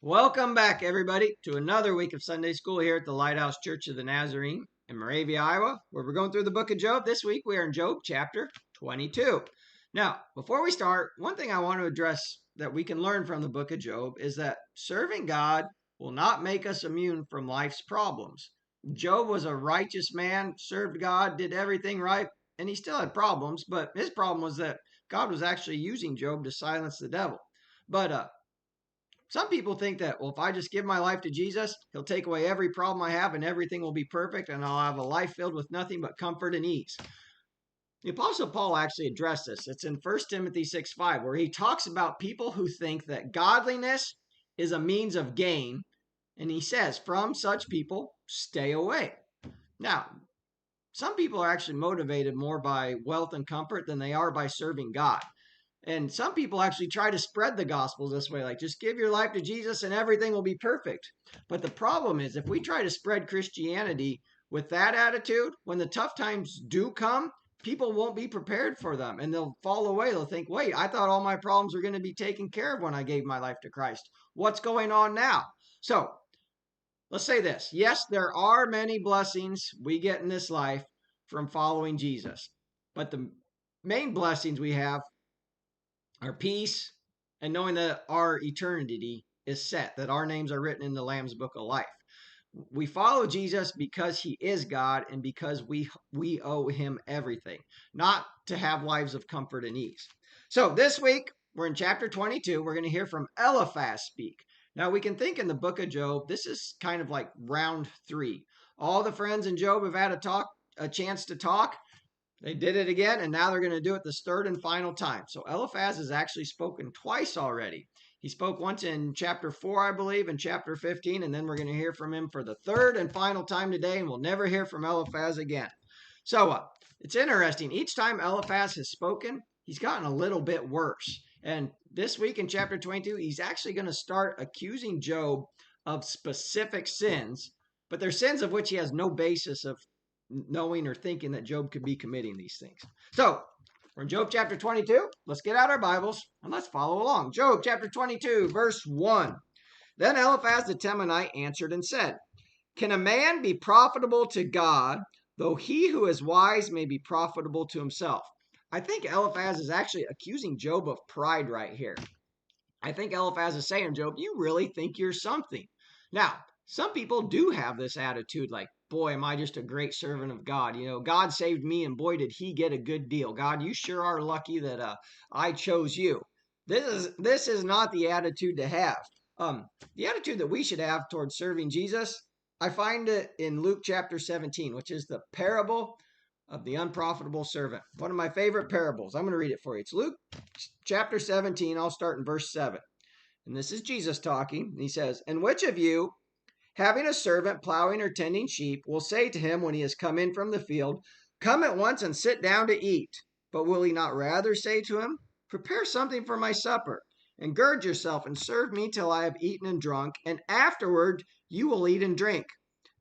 Welcome back, everybody, to another week of Sunday School here at the Lighthouse Church of the Nazarene in Moravia, Iowa, where we're going through the book of Job. This week we are in Job chapter 22. Now, before we start, one thing I want to address that we can learn from the book of Job is that serving God will not make us immune from life's problems. Job was a righteous man, served God, did everything right, and he still had problems, but his problem was that God was actually using Job to silence the devil. But some people think that, well, if I just give my life to Jesus, he'll take away every problem I have and everything will be perfect and I'll have a life filled with nothing but comfort and ease. The Apostle Paul actually addressed this. It's in 1 Timothy 6:5, where he talks about people who think that godliness is a means of gain. And he says, from such people, stay away. Now, some people are actually motivated more by wealth and comfort than they are by serving God. And some people actually try to spread the gospel this way, like just give your life to Jesus and everything will be perfect. But the problem is, if we try to spread Christianity with that attitude, when the tough times do come, people won't be prepared for them and they'll fall away. They'll think, wait, I thought all my problems were going to be taken care of when I gave my life to Christ. What's going on now? So let's say this. Yes, there are many blessings we get in this life from following Jesus. But the main blessings we have our peace, and knowing that our eternity is set, that our names are written in the Lamb's Book of Life. We follow Jesus because he is God and because we owe him everything, not to have lives of comfort and ease. So this week, we're in chapter 22. We're going to hear from Eliphaz speak. Now, we can think in the book of Job, this is kind of like round 3. All the friends in Job have had a chance to talk. They did it again, and now they're going to do it this third and final time. So Eliphaz has actually spoken twice already. He spoke once in chapter 4, I believe, and chapter 15, and then we're going to hear from him for the third and final time today, and we'll never hear from Eliphaz again. So it's interesting. Each time Eliphaz has spoken, he's gotten a little bit worse. And this week in chapter 22, he's actually going to start accusing Job of specific sins, but they're sins of which he has no basis of knowing or thinking that Job could be committing these things. So, we're in Job chapter 22. Let's get out our Bibles and let's follow along. Job chapter 22, verse 1. Then Eliphaz the Temanite answered and said, can a man be profitable to God, though he who is wise may be profitable to himself? I think Eliphaz is actually accusing Job of pride right here. I think Eliphaz is saying, Job, you really think you're something. Now, some people do have this attitude like, boy, am I just a great servant of God. You know, God saved me and boy, did he get a good deal. God, you sure are lucky that I chose you. This is not the attitude to have. The attitude that we should have towards serving Jesus, I find it in Luke chapter 17, which is the parable of the unprofitable servant. One of my favorite parables. I'm going to read it for you. It's Luke chapter 17. I'll start in verse 7. And this is Jesus talking. He says, and which of you, having a servant plowing or tending sheep, will say to him when he has come in from the field, come at once and sit down to eat? But will he not rather say to him, prepare something for my supper, and gird yourself and serve me till I have eaten and drunk, and afterward you will eat and drink?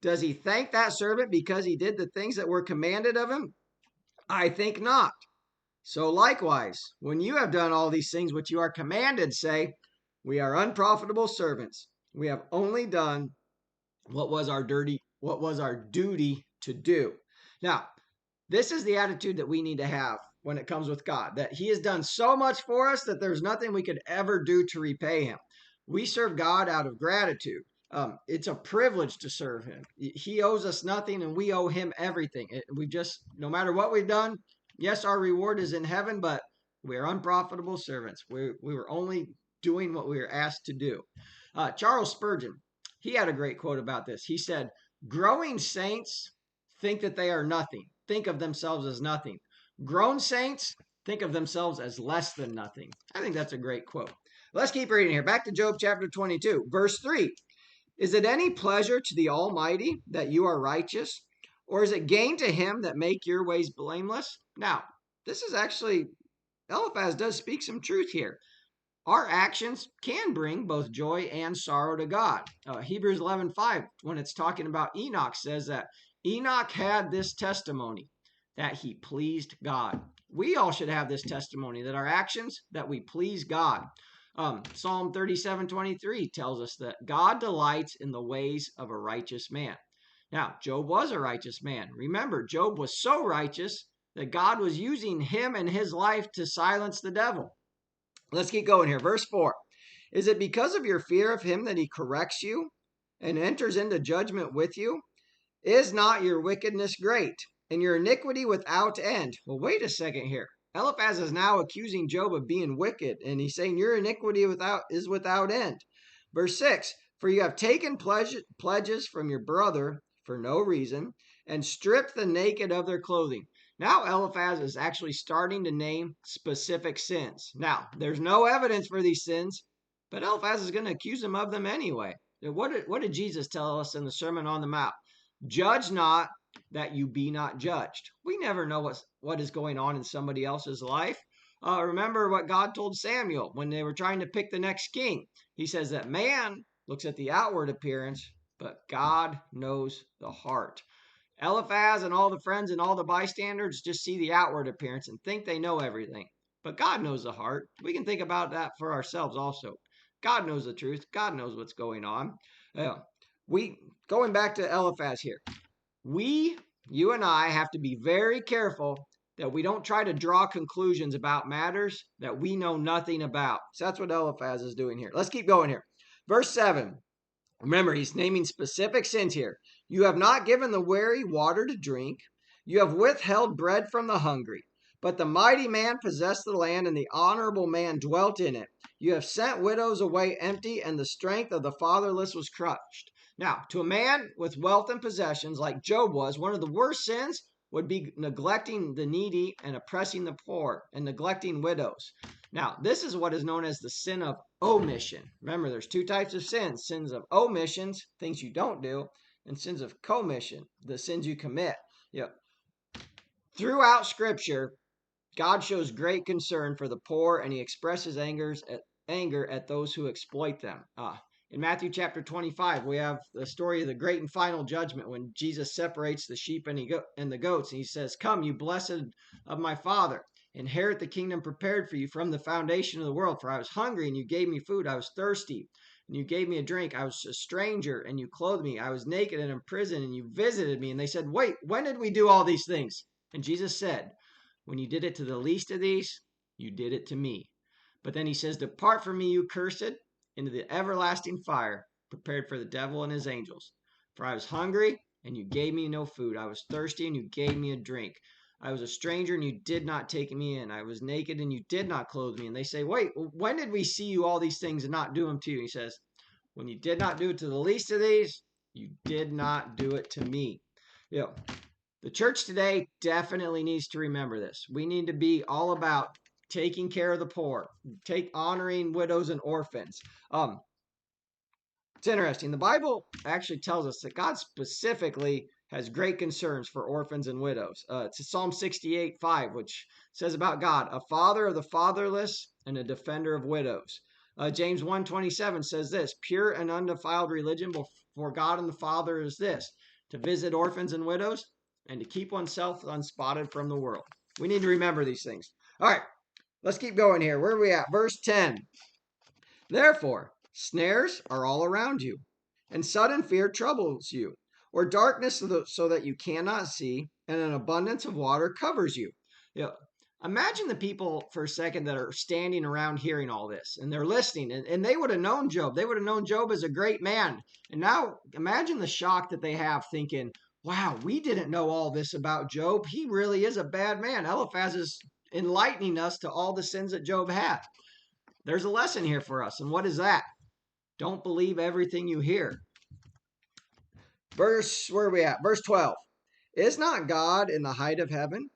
Does he thank that servant because he did the things that were commanded of him? I think not. So likewise, when you have done all these things which you are commanded, say, we are unprofitable servants. We have only done what was our duty to do. Now, this is the attitude that we need to have when it comes with God, that he has done so much for us that there's nothing we could ever do to repay him. We serve God out of gratitude. It's a privilege to serve him. He owes us nothing and we owe him everything. No matter what we've done, yes, our reward is in heaven, but we're unprofitable servants. We were only doing what we were asked to do. Charles Spurgeon, he had a great quote about this. He said, growing saints think that they are nothing, think of themselves as nothing. Grown saints think of themselves as less than nothing. I think that's a great quote. Let's keep reading here. Back to Job chapter 22, verse 3. Is it any pleasure to the Almighty that you are righteous? Or is it gain to him that make your ways blameless? Now, this is actually, Eliphaz does speak some truth here. Our actions can bring both joy and sorrow to God. Hebrews 11:5, when it's talking about Enoch, says that Enoch had this testimony that he pleased God. We all should have this testimony that our actions, that we please God. Psalm 37:23 tells us that God delights in the ways of a righteous man. Now, Job was a righteous man. Remember, Job was so righteous that God was using him and his life to silence the devil. Let's keep going here. Verse 4. Is it because of your fear of him that he corrects you and enters into judgment with you? Is not your wickedness great and your iniquity without end? Well, wait a second here. Eliphaz is now accusing Job of being wicked, and he's saying your iniquity is without end. Verse 6, for you have taken pledges from your brother for no reason, and stripped the naked of their clothing. Now Eliphaz is actually starting to name specific sins. Now, there's no evidence for these sins, but Eliphaz is going to accuse him of them anyway. What did Jesus tell us in the Sermon on the Mount? Judge not that you be not judged. We never know what is going on in somebody else's life. Remember what God told Samuel when they were trying to pick the next king. He says that man looks at the outward appearance, but God knows the heart. Eliphaz and all the friends and all the bystanders just see the outward appearance and think they know everything. But God knows the heart. We can think about that for ourselves also. God knows the truth. God knows what's going on. Going back to Eliphaz here. You and I have to be very careful that we don't try to draw conclusions about matters that we know nothing about. So that's what Eliphaz is doing here. Let's keep going here. Verse 7. Remember, he's naming specific sins here. You have not given the weary water to drink. You have withheld bread from the hungry. But the mighty man possessed the land, and the honorable man dwelt in it. You have sent widows away empty, and the strength of the fatherless was crushed. Now, to a man with wealth and possessions like Job was, one of the worst sins would be neglecting the needy and oppressing the poor and neglecting widows. Now, this is what is known as the sin of omission. Remember, there's two types of sins. Sins of omissions, things you don't do, and sins of commission, the sins you commit. Throughout Scripture, God shows great concern for the poor, and he expresses anger at those who exploit them. In Matthew chapter 25, we have the story of the great and final judgment when Jesus separates the sheep and the goats. And he says, come, you blessed of my Father, inherit the kingdom prepared for you from the foundation of the world. For I was hungry, and you gave me food. I was thirsty, and you gave me a drink. I was a stranger, and you clothed me. I was naked and in prison, and you visited me. And they said, wait, when did we do all these things? And Jesus said, when you did it to the least of these, you did it to me. But then he says, depart from me, you cursed, into the everlasting fire prepared for the devil and his angels. For I was hungry, and you gave me no food. I was thirsty, and you gave me a drink. I was a stranger, and you did not take me in. I was naked, and you did not clothe me. And they say, wait, when did we see you all these things and not do them to you? He says, when you did not do it to the least of these, you did not do it to me. The church today definitely needs to remember this. We need to be all about taking care of the poor, honoring widows and orphans. It's interesting. The Bible actually tells us that God specifically has great concerns for orphans and widows. It's Psalm 68:5, which says about God, a father of the fatherless and a defender of widows. James 1:27 says this, pure and undefiled religion before God and the Father is this, to visit orphans and widows and to keep oneself unspotted from the world. We need to remember these things. All right, let's keep going here. Where are we at? Verse 10. Therefore, snares are all around you, and sudden fear troubles you, or darkness so that you cannot see, and an abundance of water covers you. Imagine the people for a second that are standing around hearing all this, and they're listening, and they would have known Job. They would have known Job as a great man. And now imagine the shock that they have thinking, wow, we didn't know all this about Job. He really is a bad man. Eliphaz is enlightening us to all the sins that Job had. There's a lesson here for us. And what is that? Don't believe everything you hear. Where are we at? Verse 12. Is not God in the height of heaven?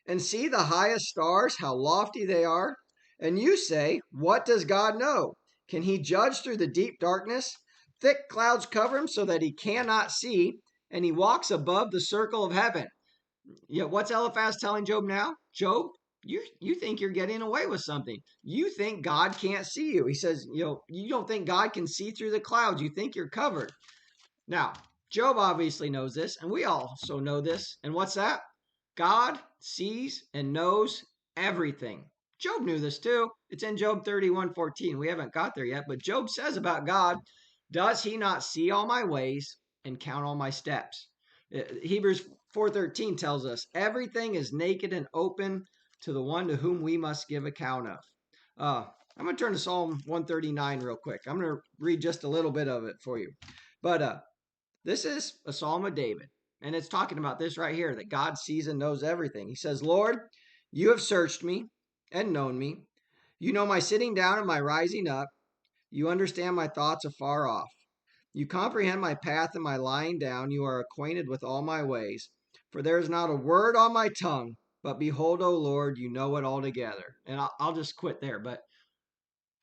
And see the highest stars, how lofty they are? And you say, what does God know? Can he judge through the deep darkness? Thick clouds cover him so that he cannot see, and he walks above the circle of heaven. What's Eliphaz telling Job now? Job, you think you're getting away with something. You think God can't see you. He says, you don't think God can see through the clouds. You think you're covered. Now, Job obviously knows this, and we also know this. And what's that? God sees and knows everything. Job knew this too. It's in Job 31:14. We haven't got there yet, but Job says about God, does he not see all my ways and count all my steps? Hebrews 4:13 tells us everything is naked and open to the one to whom we must give account of. I'm going to turn to Psalm 139 real quick. I'm going to read just a little bit of it for you. But this is a Psalm of David, and it's talking about this right here, that God sees and knows everything. He says, Lord, you have searched me and known me. You know my sitting down and my rising up. You understand my thoughts afar off. You comprehend my path and my lying down. You are acquainted with all my ways. For there is not a word on my tongue, but behold, O Lord, you know it altogether. And I'll just quit there. But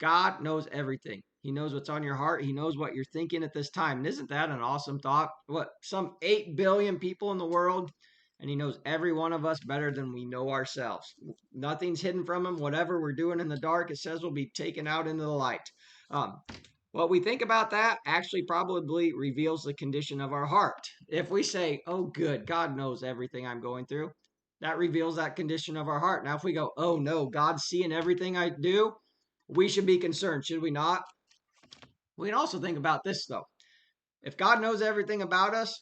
God knows everything. He knows what's on your heart. He knows what you're thinking at this time. And isn't that an awesome thought? What, some 8 billion people in the world, and he knows every one of us better than we know ourselves. Nothing's hidden from him. Whatever we're doing in the dark, it says will be taken out into the light. What we think about that actually probably reveals the condition of our heart. If we say, oh, good, God knows everything I'm going through, that reveals that condition of our heart. Now, if we go, oh, no, God's seeing everything I do, we should be concerned, should we not? We can also think about this, though. If God knows everything about us,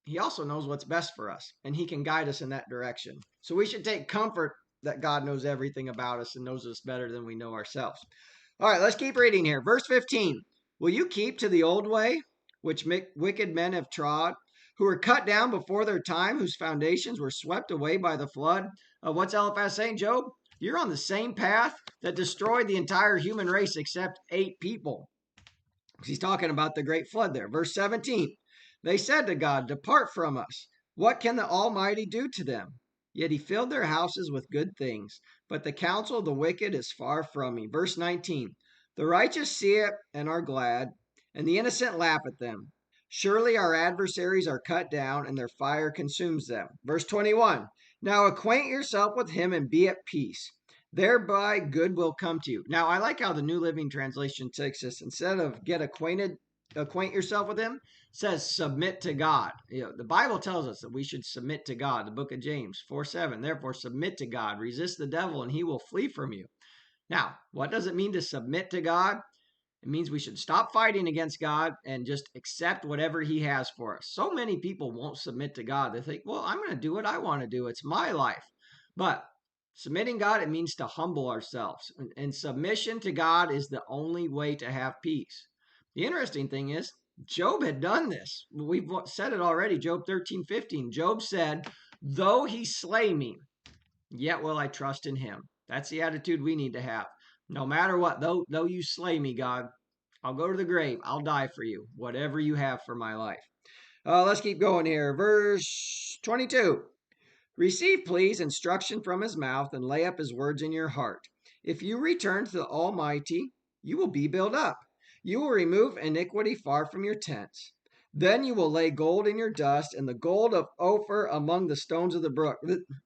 he also knows what's best for us, and he can guide us in that direction. So we should take comfort that God knows everything about us and knows us better than we know ourselves. All right, let's keep reading here. Verse 15. Will you keep to the old way, which wicked men have trod, who were cut down before their time, whose foundations were swept away by the flood? What's Eliphaz saying, Job? You're on the same path that destroyed the entire human race except 8 people. He's talking about the great flood there. Verse 17. They said to God, depart from us. What can the Almighty do to them? Yet he filled their houses with good things. But the counsel of the wicked is far from me. Verse 19. The righteous see it and are glad, and the innocent laugh at them. Surely our adversaries are cut down, and their fire consumes them. Verse 21. Now acquaint yourself with him and be at peace. Thereby good will come to you. Now, I like how the New Living Translation takes this. Instead of acquaint yourself with him, says submit to God. The Bible tells us that we should submit to God. The book of James 4:7. Therefore, submit to God, resist the devil, and he will flee from you. Now, what does it mean to submit to God? It means we should stop fighting against God and just accept whatever he has for us. So many people won't submit to God. They think, well, I'm going to do what I want to do. It's my life. But submitting God, it means to humble ourselves. And submission to God is the only way to have peace. The interesting thing is, Job had done this. We've said it already, Job 13:15. Job said, though he slay me, yet will I trust in him. That's the attitude we need to have. No matter what, though you slay me, God, I'll go to the grave. I'll die for you, whatever you have for my life. Let's keep going here. Verse 22. Receive, please, instruction from his mouth and lay up his words in your heart. If you return to the Almighty, you will be built up. You will remove iniquity far from your tents. Then you will lay gold in your dust and the gold of Ophir among the stones of the brook.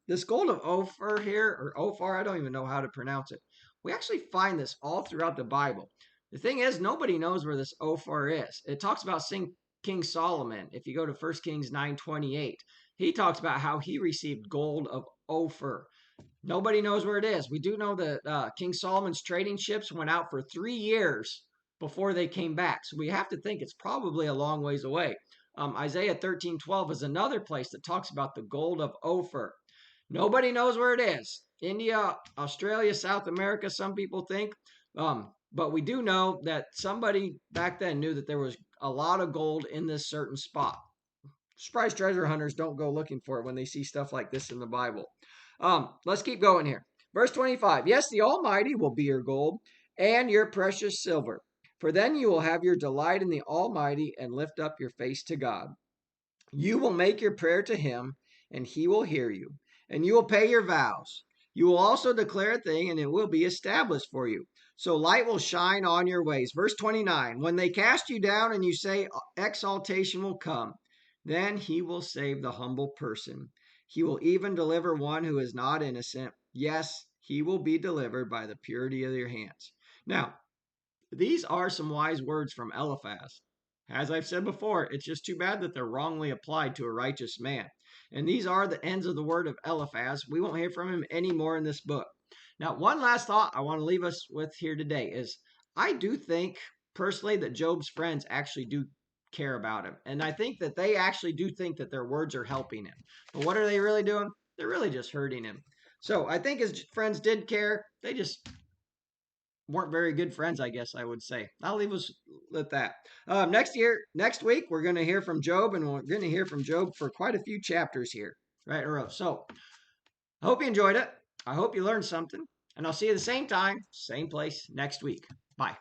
This gold of Ophir here, or Ophir, I don't even know how to pronounce it. We actually find this all throughout the Bible. The thing is, nobody knows where this Ophir is. It talks about King Solomon. If you go to 1 Kings 9:28, he talks about how he received gold of Ophir. Nobody knows where it is. We do know that King Solomon's trading ships went out for 3 years before they came back. So we have to think it's probably a long ways away. Isaiah 13:12 is another place that talks about the gold of Ophir. Nobody knows where it is. India, Australia, South America, some people think. But we do know that somebody back then knew that there was a lot of gold in this certain spot. Surprised treasure hunters don't go looking for it when they see stuff like this in the Bible. Let's keep going here. Verse 25. Yes, the Almighty will be your gold and your precious silver. For then you will have your delight in the Almighty and lift up your face to God. You will make your prayer to him, and he will hear you, and you will pay your vows. You will also declare a thing, and it will be established for you. So light will shine on your ways. Verse 29. When they cast you down and you say exaltation will come, then he will save the humble person. He will even deliver one who is not innocent. Yes, he will be delivered by the purity of your hands. Now, these are some wise words from Eliphaz. As I've said before, it's just too bad that they're wrongly applied to a righteous man. And these are the ends of the word of Eliphaz. We won't hear from him anymore in this book. Now, one last thought I want to leave us with here today is I do think personally that Job's friends actually do care about him. And I think that they actually do think that their words are helping him. But what are they really doing? They're really just hurting him. So I think his friends did care. They just weren't very good friends, I guess I would say. I'll leave us with that. Next week, we're going to hear from Job, and we're going to hear from Job for quite a few chapters here, right in a row. So I hope you enjoyed it. I hope you learned something, and I'll see you the same time, same place next week. Bye.